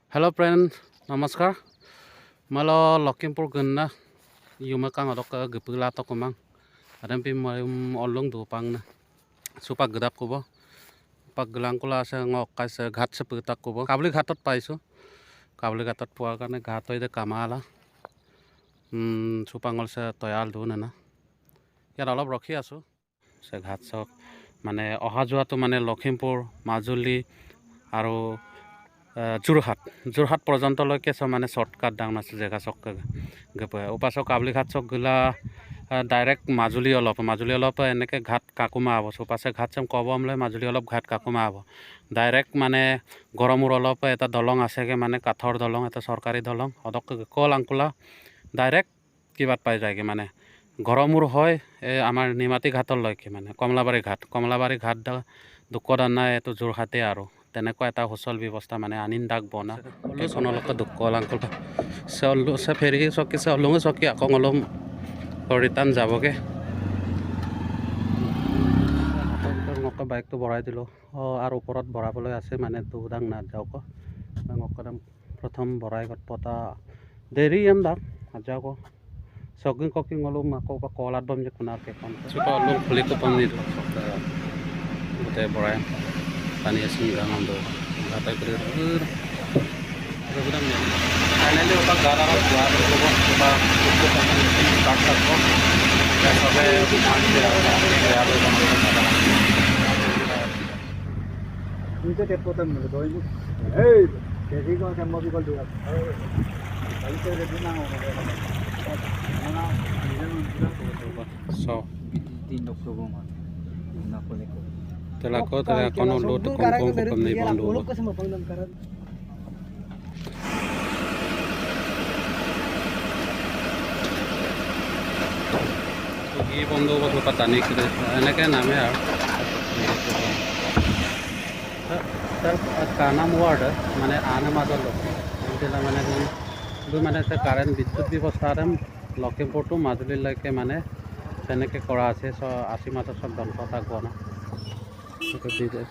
Hello friend, namaskar. Malo Lukhimpur Gunna. Yumakang adok gepula to kumang. Adam pi olong du pang na. Supak gedap kubo. Pak gelang kula sa ngokai sa ghat sa putak kubo. Kabli ghatot paiso. Kabli ghatot puar karne ghat hoide kamala. Supangol sa toyal du na. ইয়াত অলপ ৰখি আছো সে ঘাট চক মানে অহা যোৱাটো মানে লখিমপুৰ মাজুলী আৰু যোৰহাট পৰ্যন্তলৈকে সব মানে শৰ্টকাট ডাউন আছে জেগা চক গপে উপাসক কাবলি ঘাট চক গলা ডাইৰেক্ট মাজুলী অলপ এনেকে ঘাট কাকুমা হ'ব উপাসে ঘাট চম কবমলৈ মাজুলী অলপ ঘাট কাকুমা হ'ব ডাইৰেক্ট মানে গৰমুৰ অলপ এটা দলং আছেগে মানে কাঠৰ দলং এটা চৰকাৰী দলং অদক কল আংকুলা ডাইৰেক্ট কিবাত পাই যায়গে মানে গৰমুৰ হয় আমাৰ নিমাতী ঘাটলৈকে মানে কমলাবাৰী ঘাট দুকদানা এইটো যোৰহাটে আৰু তেনেকুৱা এটা সুচল ব্যৱস্থা মানে আনিন দাগ বনা এখনলৈকে দুকল আংকুল চল্লো সে ফেৰি চকী চল্লো চকী আকৌ অলপ ৰিটাৰ্ণ যাবগে হাতৰ বাইকটো ভৰাই দিলোঁ আৰু ওপৰত ভৰাবলৈ আছে মানে দুদাং নাযাওক একদম প্ৰথম ভৰাই পতা দেৰি এম দাগ নাযাওক Sogeng koking ngolum ako pa kolat bom je kunar ke kon. Suka olum kulit ko pang nito. Bute boray. Tani asin gang ando. Atay krir. Program ni. Finally opa gara ra dua ko opa ko start kar ko. Ya sabe मान के ya lo bang ko. Inte te potam no doi. Hey, kesi ko sam mobi ko dua. Kali ko re dina ho. So, telah kono lot kongkong pemni bandu. Ini bandu waktu petani kita, ini kan namanya. Sir, kanam ward, mana ane madal loh. Jadi mana kan, itu mana se current বিদ্যুৎ ব্যৱস্থাৰে লখিমপুৰটো মাজুলীলৈকে মানে তেনেকৈ কৰা আছে আশী মাত্ৰ চব ধ্বংস থাকিব না সেইটো দি যায়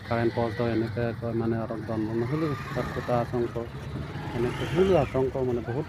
কাৰেণ্ট পষ্ট এনেকৈ কয় মানে অলপ দণ্ড নহ'লেও তাত আতংক এনেকৈ আতংক মানে বহুত